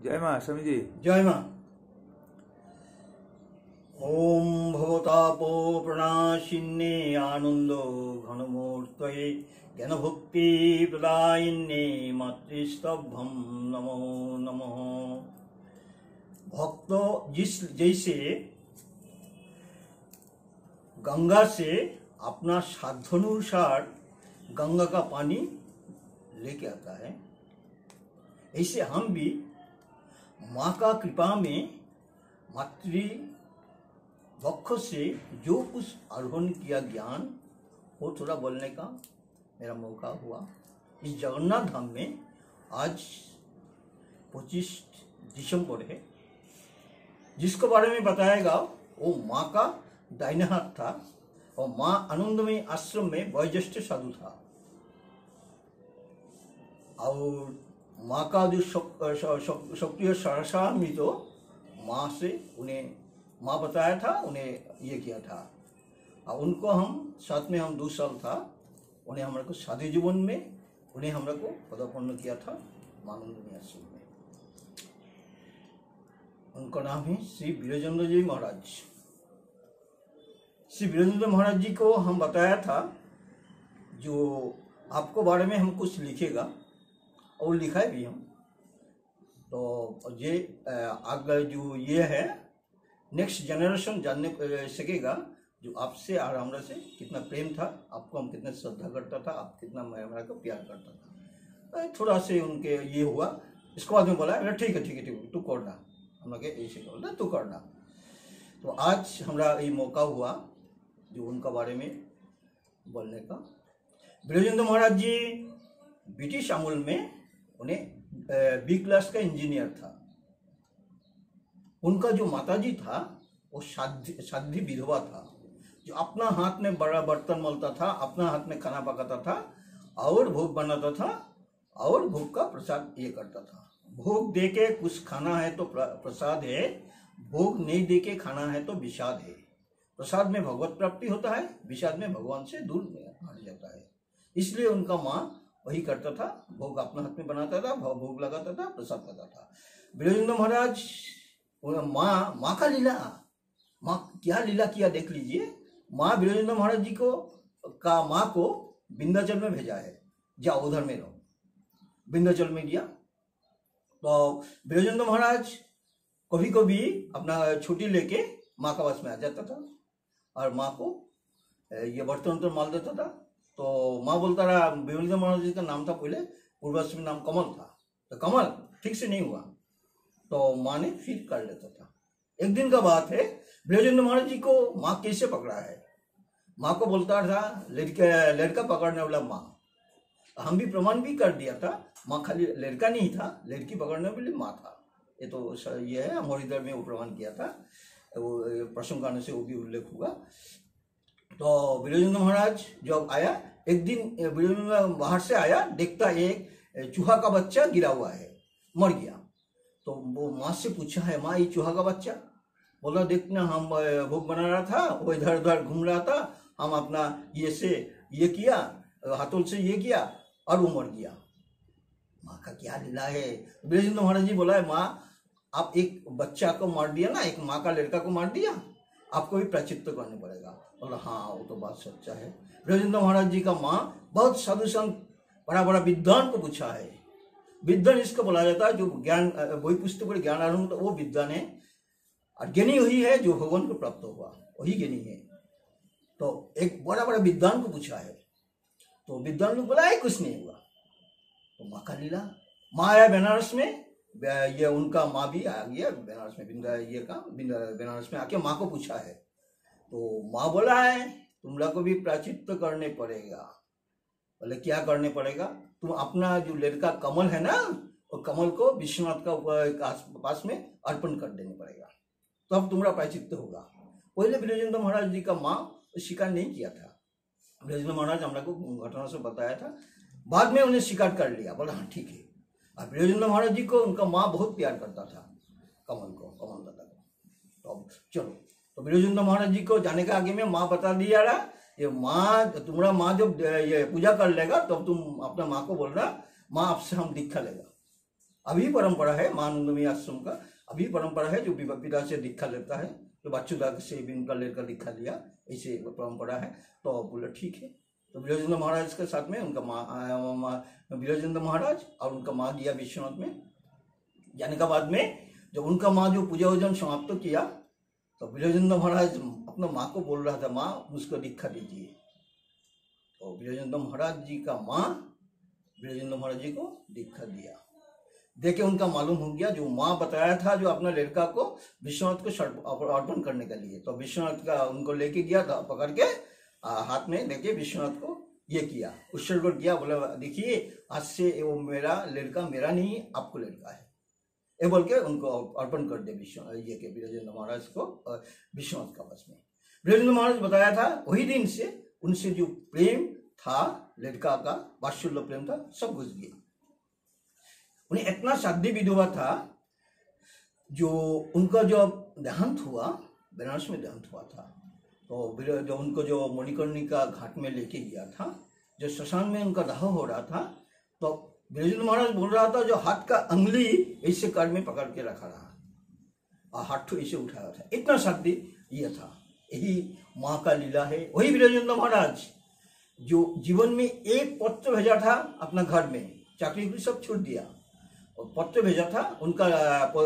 जय माँ स्वामी जी। जय माँ। ओम भवतापो प्रणाशिन्ने आनंदो घनमूर्तये ज्ञानभक्ति प्रदायिन्ने मातृस्तभ्यं नमो नमः। भक्त जैसे गंगा से अपना साध्यानुसार गंगा का पानी लेके आता है, ऐसे हम भी माँ का कृपा में मातृ वक्ष से जो कुछ आरोहण किया ज्ञान, वो थोड़ा बोलने का मेरा मौका हुआ। इस जगन्नाथ धाम में आज 25 दिसंबर है। जिसके बारे में बताएगा वो माँ का दाहिने हाथ था और माँ आनंदमयी आश्रम में वयोज्येष्ठ साधु था। और माँ का जो सक्रिय सरसा में तो माँ से उन्हें माँ बताया था, उन्हें ये किया था। और उनको हम साथ में हम 2 साल था, उन्हें हमारे को साधु जीवन में उन्हें हमारे को पदार्पण किया था आनंदमयी आश्रम में। उनका नाम है श्री वीरेंद्र जी महाराज। श्री वीरेंद्र महाराज जी को हम बताया था जो आपको बारे में हम कुछ लिखेगा और लिखा है भी हम। तो ये आगे जो ये है नेक्स्ट जनरेशन जानने सकेगा जो आपसे और हमरा से कितना प्रेम था, आपको हम कितना श्रद्धा करता था, आप कितना हमारा को प्यार करता था। थोड़ा से उनके ये हुआ। इसके बाद में बोला ठीक है तू करना, हम लोग ऐसे बोलना तू करना। तो आज हमारा ये मौका हुआ जो उनका बारे में बोलने का। वीरेंद्र महाराज जी ब्रिटिश अमूल में उन्हें बी क्लास का इंजीनियर था। उनका जो माताजी था वो साध्वी विधवा था, जो अपना हाथ में बड़ा बर्तन मलता था, अपना हाथ में खाना पकाता था और भोग बनाता था और भोग का प्रसाद ये करता था। भोग दे के कुछ खाना है तो प्रसाद है, भोग नहीं दे के खाना है तो विषाद है। प्रसाद में भगवत प्राप्ति होता है, विषाद में भगवान से दूर हट जाता है। इसलिए उनका माँ वही करता था, भोग अपने हाथ में बनाता था, भोग लगाता था, प्रसाद खाता था। वीरेंद्र महाराज माँ का लीला, माँ क्या लीला किया देख लीजिए। माँ वीरेंद्र महाराज जी को माँ को विंध्याचल में भेजा है, जाओ उधर में रहो। विंध्याचल में गया तो वीरेंद्र महाराज कभी कभी अपना छुट्टी लेके माँ का पास में आ जाता था और माँ को ये बर्तन माल देता था। तो माँ बोलता रहा, वीरेंद्र महाराज जी का नाम था पहले पूर्वज में नाम कमल था, तो कमल ठीक से नहीं हुआ तो माँ ने फिर कर लेता था। एक दिन का बात है, वीरेंद्र महाराज जी को माँ कैसे पकड़ा है। माँ को बोलता था लड़का पकड़ने वाला माँ। हम भी प्रमाण भी कर दिया था, माँ खाली लड़का नहीं था, लड़की पकड़ने वाली माँ था। ये तो ये है, हमारे इधर में वो प्रमाण किया था, वो प्रसंग करने से वो भी उल्लेख हुआ। तो वीरेंद्र महाराज जब आया, एक दिन वीरेंद्र बाहर से आया, देखता एक चूहा का बच्चा गिरा हुआ है, मर गया। तो वो माँ से पूछा है, माँ ये चूहा का बच्चा? बोला देखना हम भोग बना रहा था, वो इधर उधर घूम रहा था, हम अपना ये से ये किया, हाथों से ये किया और वो मर गया। माँ का क्या लीला है। वीरेंद्र महाराज जी बोला है, माँ आप एक बच्चा को मार दिया ना, एक माँ का लड़का को मार दिया, आपको भी प्रायश्चित्त करने पड़ेगा। बोला हाँ वो तो बात सच्चा है। वीरेंद्र महाराज जी का माँ बहुत साधु संत बड़ा बड़ा विद्वान को पूछा है। विद्वान इसको बोला जाता है जो ज्ञान वही पुस्तक पर ज्ञान आरंभ, वो विद्वान है। और ज्ञानी वही है जो भगवान को प्राप्त हुआ, वही ज्ञानी है। तो एक बड़ा बड़ा विद्वान को पूछा है, तो विद्वान ने बोला है कुछ नहीं हुआ। तो माँ का लीला, माँ आया बनारस में, ये उनका माँ भी आ गया बनारस में, बनारस में आके माँ को पूछा है। तो माँ बोला है तुम लोग को भी प्रायश्चित्त करने पड़ेगा। बोले क्या करने पड़ेगा? तुम अपना जो लड़का कमल है ना, वो कमल को विश्वनाथ का पास में अर्पण कर देने पड़ेगा, तो अब तुम्हारा प्रायश्चित्त होगा। पहले वीरेंद्र महाराज जी का माँ स्वीकार नहीं किया था। वीरेंद्र महाराज हमरा को घटना से बताया था, बाद में उन्हें स्वीकार कर लिया, बोला हाँ ठीक है। और वीरेंद्र महाराज जी को उनका माँ बहुत प्यार करता था, कमल दादा को। तो चलो, तो वीरेंद्र महाराज जी को जाने के आगे में माँ बता दिया रहा, ये माँ तुम्हारा माँ जब ये पूजा कर लेगा तब तुम अपना माँ को बोलना, माँ आपसे हम दीक्षा लेगा। अभी परंपरा है माँ आनंदमयी आश्रम का, अभी परंपरा है जो पिता से दीक्षा लेता है, तो बच्चों से भी उनका लेकर दीक्षा लिया, ऐसे परंपरा है। तो बोले ठीक है। तो विरजेंद्र महाराज के साथ में उनका विरजेंद्र महाराज और उनका माँ गया विश्वनाथ में। जाने के बाद में जब उनका माँ जो पूजा वूजन समाप्त किया, तो विरजेंद्र महाराज अपना माँ को बोल रहा था, माँ मुझको दीक्षा दीजिए। तो विरजेंद्र महाराज जी का माँ विरजेंद्र महाराज जी को दीक्षा दिया। देखे उनका मालूम हो गया, जो माँ बताया था जो अपना लड़का को विश्वनाथ को अर्पण करने के लिए, तो विश्वनाथ का उनको लेके गया था, पकड़ के हाथ में लेके विश्वनाथ को ये किया, उत्सर्ग किया। बोला देखिए आज से वो मेरा लड़का मेरा नहीं आपको लड़का है, ये बोल के उनको अर्पण कर दे विश्वनाथ ये के विरजेंद्र महाराज को विश्वनाथ का पास में। विरजेंद्र महाराज बताया था वही दिन से उनसे जो प्रेम था लड़का का, वात्सल्य प्रेम था, सब घुस गया। उन्हें इतना शादी विधवा था, जो उनका जो देहांत हुआ बनारस में देहांत हुआ था, तो जो उनको जो मणिकर्णिका घाट में लेके गया था, जो श्मशान में उनका दाह हो रहा था, तो विरजेंद्र महाराज बोल रहा था जो हाथ का अंगुली ऐसे कर में पकड़ के रखा रहा और हाथ तो ऐसे उठाया था, इतना शादी ये था। यही माँ का लीला है। वही विरजेंद्र महाराज जो जीवन में एक पत्र भेजा था अपना घर में, चाकरी भी सब छोड़ दिया और पत्र भेजा था, उनका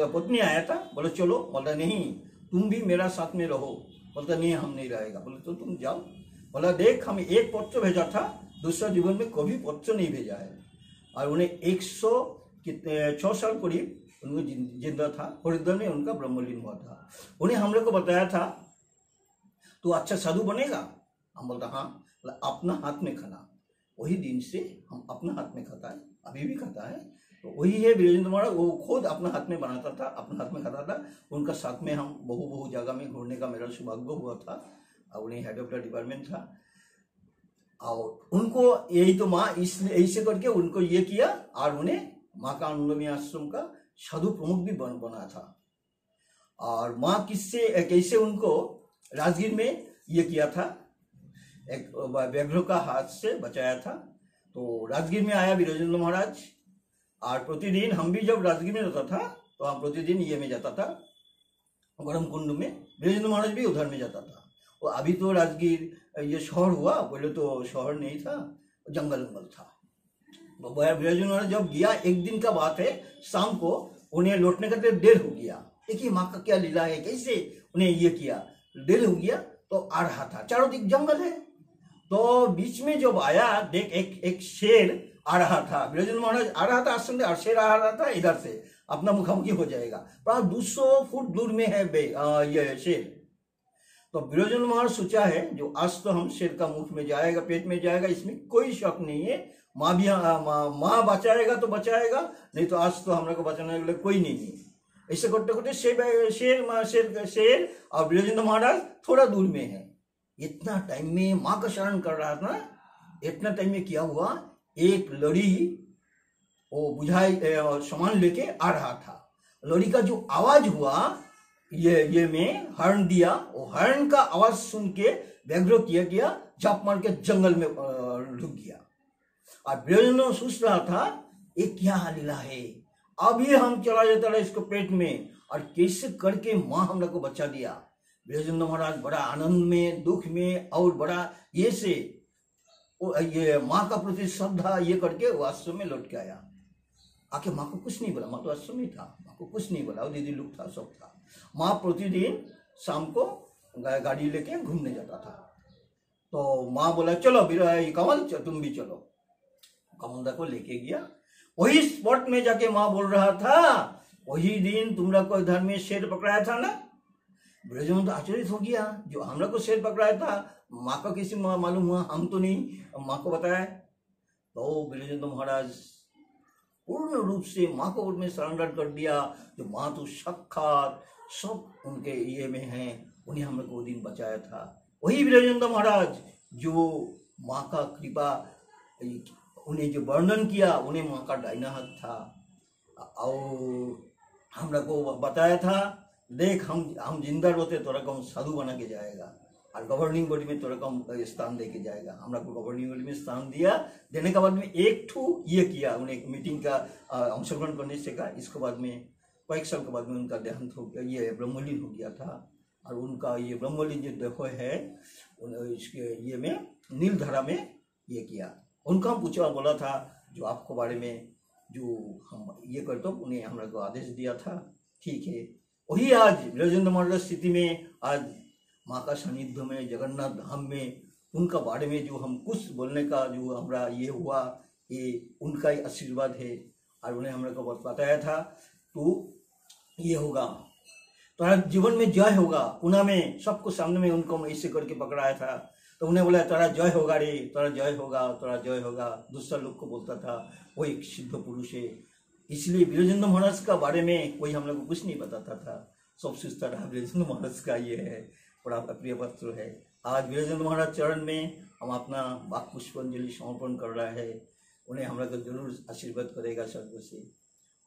पत्नी आया था, बोले चलो, बोला नहीं तुम भी मेरा साथ में रहो, बोलता नहीं हम नहीं रहेगा, बोले तो तुम जाओ। बोला देख हम एक पत्र भेजा था, दूसरा जीवन में कभी पत्र नहीं भेजा है। और उन्हें 106 साल करीब उनको जिंदा था, हरिद्वार में उनका ब्रह्मलीन हुआ था। उन्हें हम लोग को बताया था तो अच्छा साधु बनेगा, हम बोलता हाँ, अपना हाथ में खाना। वही दिन से हम अपना हाथ में खाता है, अभी भी खाता है। तो वही है विरजेंद्र महाराज, वो खुद अपना हाथ में बनाता था, अपना हाथ में खाता था। उनका साथ में हम बहु जगह में घूमने का मेरा सौभाग्य हुआ था, और उन्हें हेड ऑफ द डिपार्टमेंट था। और उनको यही तो माँ इसलिए ऐसे करके उनको ये किया, और उन्हें माँ का आनंदमयी आश्रम का साधु प्रमुख भी बना था। और माँ किससे कैसे उनको राजगीर में ये किया था, एक व्याघ्र का हाथ से बचाया था। तो राजगीर में आया विरजेंद्र महाराज, और प्रतिदिन हम भी जब राजगीर में रहता था तो हम प्रतिदिन ये में जाता था गरम कुंड में, विरजेंद्र महाराज भी उधर में जाता था। और अभी तो राजगीर ये शहर हुआ, पहले तो शहर नहीं था, जंगल था। तो विरजेंद्र महाराज जब गया, एक दिन का बात है, शाम को उन्हें लौटने का देर हो गया। देखिए माँ का क्या लीला है, कैसे उन्हें ये किया, देर हो गया। तो आ रहा था, चारों दिख जंगल है, तो बीच में जब आया देख एक शेर आ रहा था। विरजेंद्र महाराज आ रहा था आश्रम से, और शेर आ रहा था इधर से, अपना मुखामुखी हो जाएगा, प्राय 200 फुट दूर में है ये शेर। तो विरजेंद्र महाराज सोचा है जो आज तो हम शेर का मुख में जाएगा, पेट में जाएगा, इसमें कोई शक नहीं है। माँ भी माँ बचाएगा तो बचाएगा, नहीं तो आज तो हम लोग को बचाने के लिए कोई नहीं है। ऐसे करते करते शेर और विरजेंद्र महाराज थोड़ा दूर में है। इतना टाइम में माँ का शरण कर रहा था, इतना टाइम में क्या हुआ, एक लड़ी वो बुझाई सामान लेके आ रहा था। लड़ी का जो आवाज हुआ, ये में हरण दिया, वो हरण का आवाज सुन के व्याघ्र किया गया, झाप मार के जंगल में ढुक गया। और विरजेंद्र सोच रहा था ये क्या लीला है, अभी हम चला जाता रहा इसको पेट में, और कैसे करके माँ हम लोग को बचा दिया। विरजेंद्र महाराज बड़ा आनंद में, दुख में, और बड़ा ये से ये माँ का प्रति श्रद्धा ये करके वो आश्रम में लौट के आया। आके माँ को कुछ नहीं बोला, माँ तो आश्रम में था, माँ को कुछ नहीं बोला, वो दीदी लोग था, सब था। माँ प्रतिदिन शाम को गाड़ी लेके घूमने जाता था। तो माँ बोला चलो कमल तुम भी चलो, कमलदा को लेके गया। वही स्पॉट में जाके माँ बोल रहा था, वही दिन तुम लोग को इधर में शेर पकड़ाया था ना। विरजेंद्र तो आश्चर्य हो गया, जो हम लोग को शेर पकड़ाया था, माँ का किसी मालूम हुआ, हम तो नहीं माँ को बताया। तो विरजेंद्र महाराज पूर्ण रूप से माँ को में सरेंडर कर दिया, जो माँ तो साक्षात सब उनके ये में है, उन्हें हम लोग को दिन बचाया था। वही विरजेंद्र महाराज जो माँ का कृपा, उन्हें जो वर्णन किया, उन्हें माँ का दाहिना हाथ था, और हम लोग को बताया था देख हम जिंदा रहते तो हम साधु बना के जाएगा। और गवर्निंग बॉडी में थोड़ा कम स्थान दे के जाएगा। हम लोग को गवर्निंग बॉडी में स्थान दिया, देने के बाद में एक ठू ये किया, उन्हें मीटिंग का अंशग्रहण करने से कहा। इसके बाद में कई साल के बाद में उनका देहांत हो गया, ये ब्रह्मलीन हो गया था। और उनका ये ब्रह्मलीन जो देह है इसके ये में नीलधारा में ये किया। उनका हम पूछा, बोला था जो आपको बारे में जो हम ये करते उन्हें हम लोग को आदेश दिया था, ठीक है। वही आज वीरेंद्र मंडल स्थिति में आज माँ का सानिध्य में जगन्नाथ धाम में उनका बारे में जो हम कुछ बोलने का जो हमारा ये हुआ, ये उनका ही आशीर्वाद है। और उन्हें हम लोग को बताया था तो ये होगा, तुम्हारा जीवन में जय होगा। पुणे में सबको सामने में उनको ऐसे करके पकड़ाया था, तो उन्हें बोला तेरा जय होगा रे, तेरा जय होगा, तेरा जय होगा। दूसरा लोग को बोलता था वो एक सिद्ध पुरुष है। इसलिए वीरेंद्र महाराज का बारे में कोई हम लोग को कुछ नहीं बताता था, सब सोचता रहा वीरेंद्र महाराज का ये है, बड़ा प्रिय पत्र है। आज वीरेंद्र महाराज चरण में हम अपना वाक पुष्पांजलि समर्पण कर रहा है। उन्हें हम लोग जरूर आशीर्वाद करेगा सर्व से।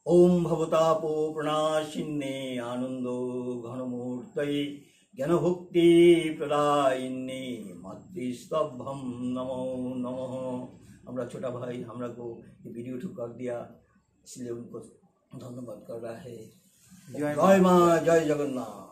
ओम भवतापो प्रणाशिन्ने आनंदो घनमूर्तये ज्ञानभक्ति प्रदायिन्ने मातृस्तभम नमो नमः। हमारा छोटा भाई हमरा को ये वीडियो ठुक कर दिया, इसलिए उनको धन्यवाद कर रहा है। जय माँ, जय जगन्नाथ।